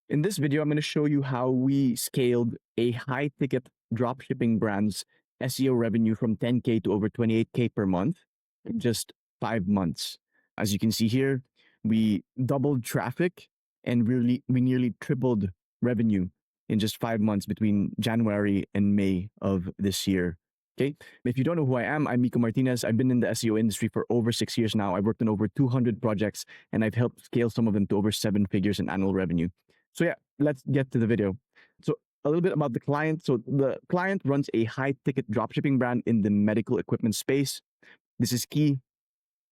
In this video, I'm going to show you how we scaled a high-ticket dropshipping brand's SEO revenue from 10K to over 28K per month in just 5 months. As you can see here, we doubled traffic and we nearly tripled revenue in just 5 months between January and May of this year. Okay. If you don't know who I am, I'm Miko Martinez. I've been in the SEO industry for over 6 years now. I've worked on over 200 projects and I've helped scale some of them to over 7 figures in annual revenue. So yeah, let's get to the video. So a little bit about the client. So the client runs a high-ticket dropshipping brand in the medical equipment space. This is key.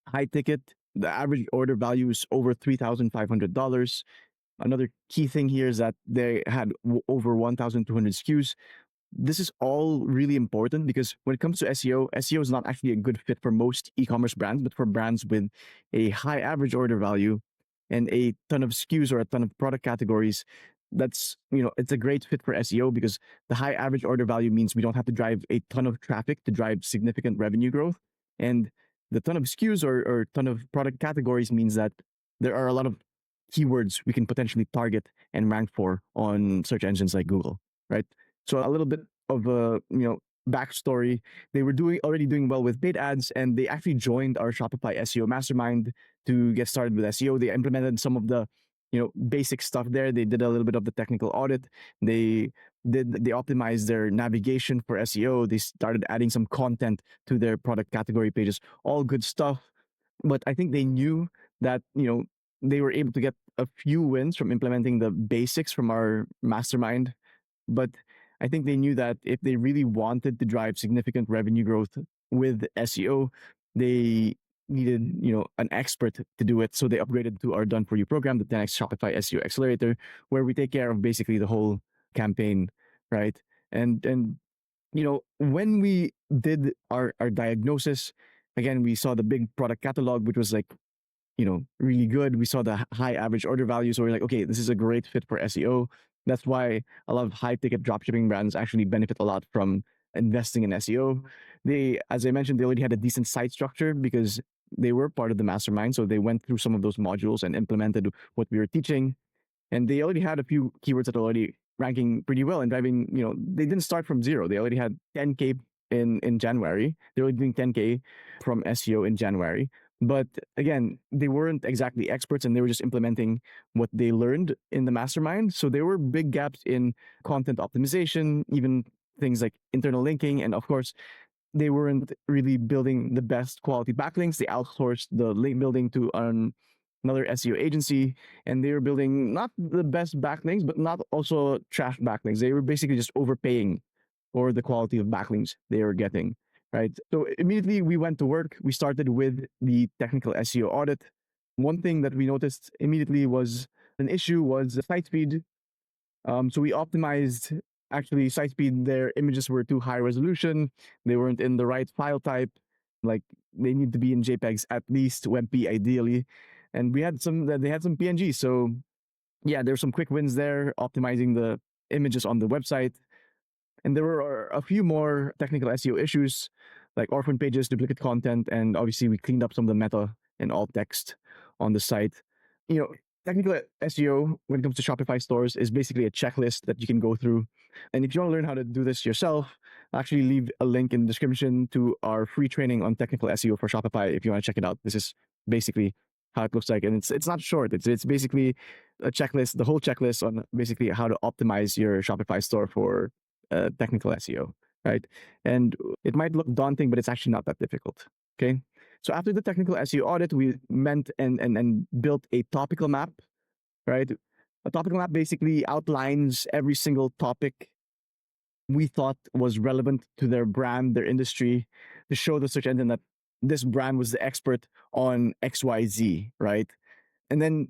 High ticket. The average order value is over $3,500. Another key thing here is that they had over 1,200 SKUs. This is all really important because when it comes to SEO is not actually a good fit for most e-commerce brands, but for brands with a high average order value and a ton of SKUs or a ton of product categories. That's, it's a great fit for SEO because the high average order value means we don't have to drive a ton of traffic to drive significant revenue growth. And the ton of SKUs or ton of product categories means that there are a lot of keywords we can potentially target and rank for on search engines like Google, right? So a little bit of a, backstory. They were already doing well with paid ads, and they actually joined our Shopify SEO Mastermind to get started with SEO. They implemented some of the, basic stuff there. They did a little bit of the technical audit. They optimized their navigation for SEO. They started adding some content to their product category pages. All good stuff. But I think they knew that, they were able to get a few wins from implementing the basics from our mastermind. But I think they knew that if they really wanted to drive significant revenue growth with SEO, they needed, an expert to do it. So they upgraded to our Done For You program, the 10x Shopify SEO Accelerator, where we take care of basically the whole campaign, right? And when we did our diagnosis, again, we saw the big product catalog, which was like, really good. We saw the high average order value. So we're like, okay, this is a great fit for SEO. That's why a lot of high ticket dropshipping brands actually benefit a lot from investing in SEO. They, as I mentioned, they already had a decent site structure because they were part of the mastermind. So they went through some of those modules and implemented what we were teaching. And they already had a few keywords that are already ranking pretty well and driving, they didn't start from zero. They already had 10K in January. They were doing 10K from SEO in January. But again, they weren't exactly experts and they were just implementing what they learned in the mastermind. So there were big gaps in content optimization, even things like internal linking. And of course, they weren't really building the best quality backlinks. They outsourced the link building to another SEO agency, and they were building not the best backlinks, but not also trash backlinks. They were basically just overpaying for the quality of backlinks they were getting. Right. So immediately we went to work. We started with the technical SEO audit. One thing that we noticed immediately was an issue was the site speed. So we optimized actually site speed. Their images were too high resolution. They weren't in the right file type. Like they need to be in JPEGs, at least WebP ideally. And they had some PNG. So yeah, there's some quick wins there, optimizing the images on the website. And there were a few more technical SEO issues like orphan pages, duplicate content, and obviously we cleaned up some of the meta and alt text on the site. Technical SEO when it comes to Shopify stores is basically a checklist that you can go through. And if you want to learn how to do this yourself, I'll actually leave a link in the description to our free training on technical SEO for Shopify if you want to check it out. This is basically how it looks like. And it's not short. It's basically a checklist, the whole checklist on basically how to optimize your Shopify store for technical SEO, right? And it might look daunting, but it's actually not that difficult. Okay. So after the technical SEO audit, we went and built a topical map, right? A topical map basically outlines every single topic we thought was relevant to their brand, their industry, to show the search engine that this brand was the expert on XYZ, right? And then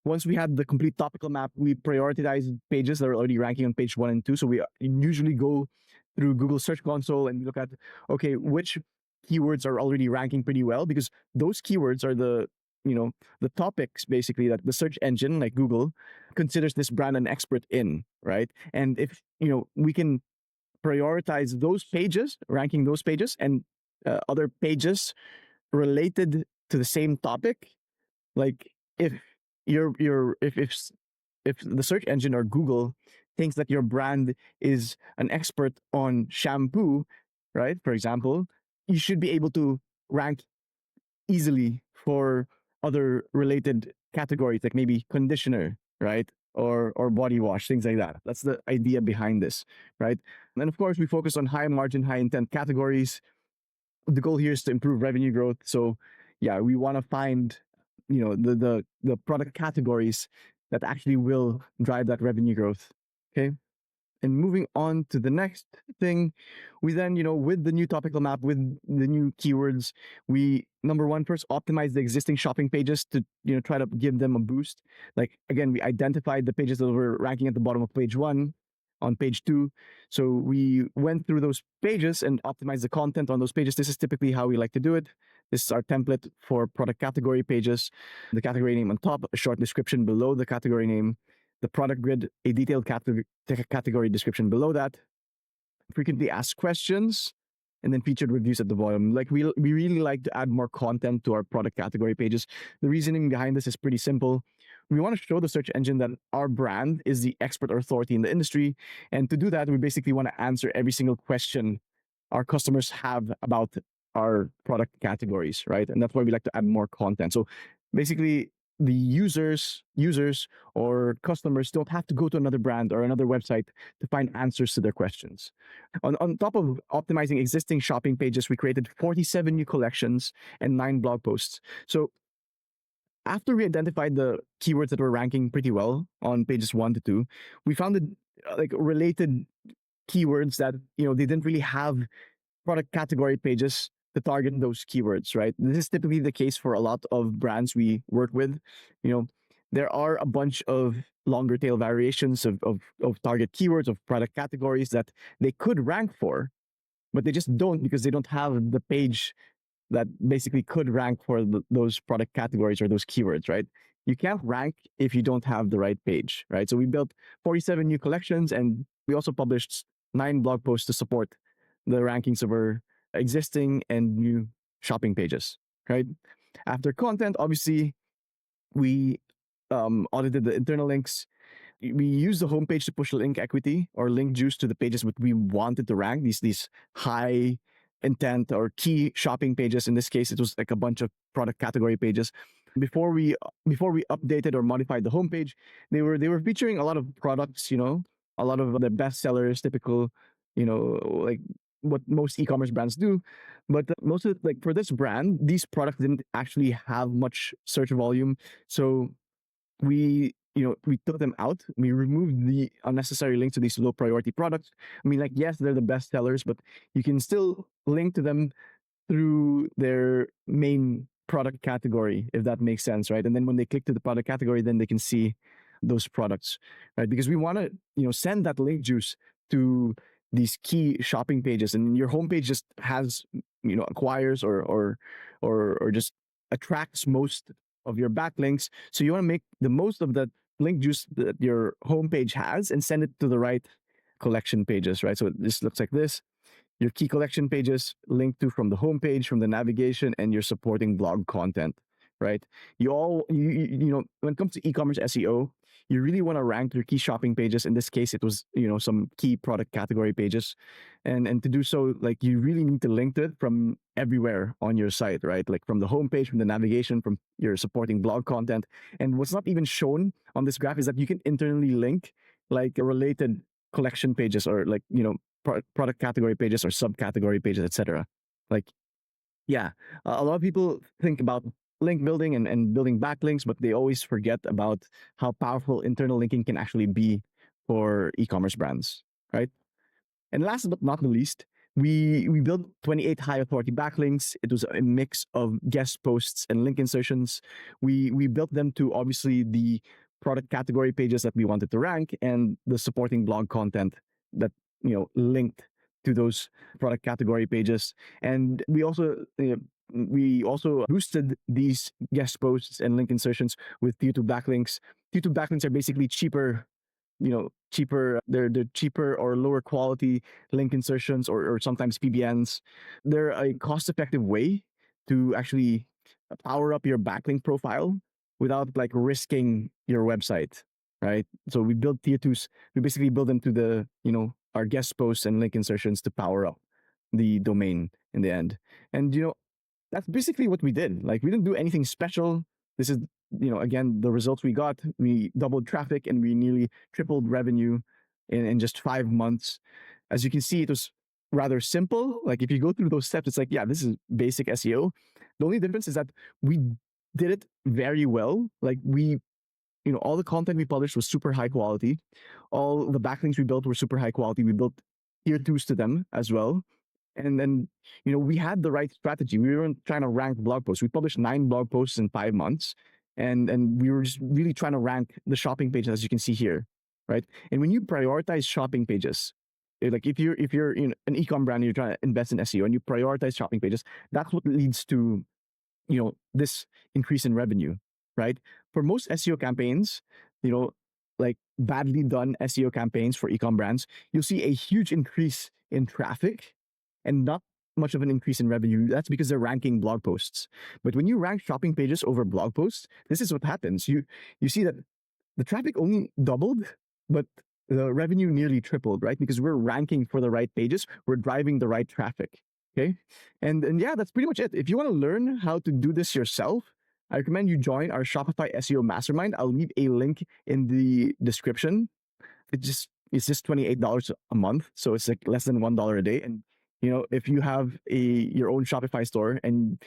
once we had the complete topical map, we prioritized pages that are already ranking on page 1 and 2. So we usually go through Google Search Console and we look at, okay, which keywords are already ranking pretty well, because those keywords are the topics basically that the search engine like Google considers this brand an expert in, right? And if, we can prioritize those pages, ranking those pages and other pages related to the same topic, like if if the search engine or Google thinks that your brand is an expert on shampoo, right? For example, you should be able to rank easily for other related categories, like maybe conditioner, right? Or body wash, things like that. That's the idea behind this, right? And of course, we focus on high margin, high intent categories. The goal here is to improve revenue growth. So yeah, we want to find, the product categories that actually will drive that revenue growth. Okay. And moving on to the next thing, we then, with the new topical map, with the new keywords, we number one, first optimize the existing shopping pages to, try to give them a boost. Like again, we identified the pages that were ranking at the bottom of page one, on page two. So we went through those pages and optimized the content on those pages. This is typically how we like to do it. This is our template for product category pages. The category name on top, a short description below the category name, the product grid, a detailed category description below that, frequently asked questions, and then featured reviews at the bottom. Like we really like to add more content to our product category pages. The reasoning behind this is pretty simple. We want to show the search engine that our brand is the expert or authority in the industry. And to do that, we basically want to answer every single question our customers have about our product categories, right? And that's why we like to add more content. So basically, the users or customers don't have to go to another brand or another website to find answers to their questions. On top of optimizing existing shopping pages, we created 47 new collections and 9 blog posts. So after we identified the keywords that were ranking pretty well on pages 1 to 2, we found like related keywords that, they didn't really have product category pages to target those keywords, right? This is typically the case for a lot of brands we work with. There are a bunch of longer tail variations of target keywords, of product categories that they could rank for, but they just don't because they don't have the page that basically could rank for those product categories or those keywords, right? You can't rank if you don't have the right page, right? So we built 47 new collections, and we also published 9 blog posts to support the rankings of our existing and new shopping pages, right? After content, obviously, we audited the internal links. We use the homepage to push link equity or link juice to the pages that we wanted to rank, these high intent or key shopping pages. In this case, it was like a bunch of product category pages. Before we updated or modified the homepage, they were featuring a lot of products, a lot of the best sellers, typical, like what most e-commerce brands do. But most of like for this brand, these products didn't actually have much search volume. So we took them out. We removed the unnecessary links to these low priority products. I mean, like, yes, they're the best sellers, but you can still link to them through their main product category, if that makes sense, right? And then when they click to the product category, then they can see those products, right? Because we want to, send that link juice to these key shopping pages, and your homepage just has, acquires or just attracts most of your backlinks. So you want to make the most of that link juice that your homepage has and send it to the right collection pages, right? So this looks like this. Your key collection pages linked to from the homepage, from the navigation, and your supporting blog content, right? When it comes to e-commerce SEO, you really want to rank your key shopping pages. In this case, it was, some key product category pages. And to do so, like, you really need to link to it from everywhere on your site, right? Like from the homepage, from the navigation, from your supporting blog content. And what's not even shown on this graph is that you can internally link like related collection pages or like, product category pages or subcategory pages, etc. Like, yeah, a lot of people think about link building and building backlinks, but they always forget about how powerful internal linking can actually be for e-commerce brands, right? And last but not the least, we built 28 high authority backlinks. It was a mix of guest posts and link insertions. We built them to obviously the product category pages that we wanted to rank and the supporting blog content that linked to those product category pages. And we also boosted these guest posts and link insertions with T2 backlinks. T2 backlinks are basically cheaper. They're cheaper or lower quality link insertions or sometimes PBNs. They're a cost-effective way to actually power up your backlink profile without like risking your website. right? So we build tier twos. We basically build them to the, our guest posts and link insertions to power up the domain in the end. And, that's basically what we did. Like, we didn't do anything special. This is, again, the results we got. We doubled traffic and we nearly tripled revenue in just 5 months. As you can see, it was rather simple. Like, if you go through those steps, it's like, yeah, this is basic SEO. The only difference is that we did it very well. Like, all the content we published was super high quality. All the backlinks we built were super high quality. We built tier twos to them as well. And then, we had the right strategy. We weren't trying to rank blog posts. We published 9 blog posts in 5 months. And we were just really trying to rank the shopping pages, as you can see here, right? And when you prioritize shopping pages, like if you're an e-com brand and you're trying to invest in SEO and you prioritize shopping pages, that's what leads to this increase in revenue, right? For most SEO campaigns, like badly done SEO campaigns for e-com brands, you'll see a huge increase in traffic and not much of an increase in revenue. That's because they're ranking blog posts. But when you rank shopping pages over blog posts, this is what happens. You see that the traffic only doubled, but the revenue nearly tripled, right? Because we're ranking for the right pages, we're driving the right traffic. Okay. And yeah, that's pretty much it. If you want to learn how to do this yourself, I recommend you join our Shopify SEO Mastermind. I'll leave a link in the description. It's just $28 a month. So it's like less than $1 a day. And if you have your own Shopify store, and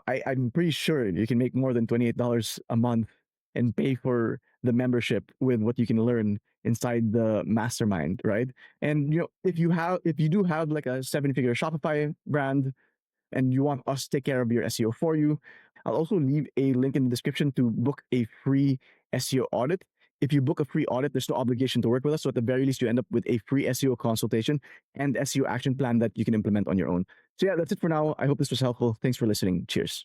I'm pretty sure you can make more than $28 a month and pay for the membership with what you can learn inside the mastermind, right? And if you do have like a 7-figure Shopify brand and you want us to take care of your SEO for you, I'll also leave a link in the description to book a free SEO audit. If you book a free audit, there's no obligation to work with us. So at the very least, you end up with a free SEO consultation and SEO action plan that you can implement on your own. So yeah, that's it for now. I hope this was helpful. Thanks for listening. Cheers.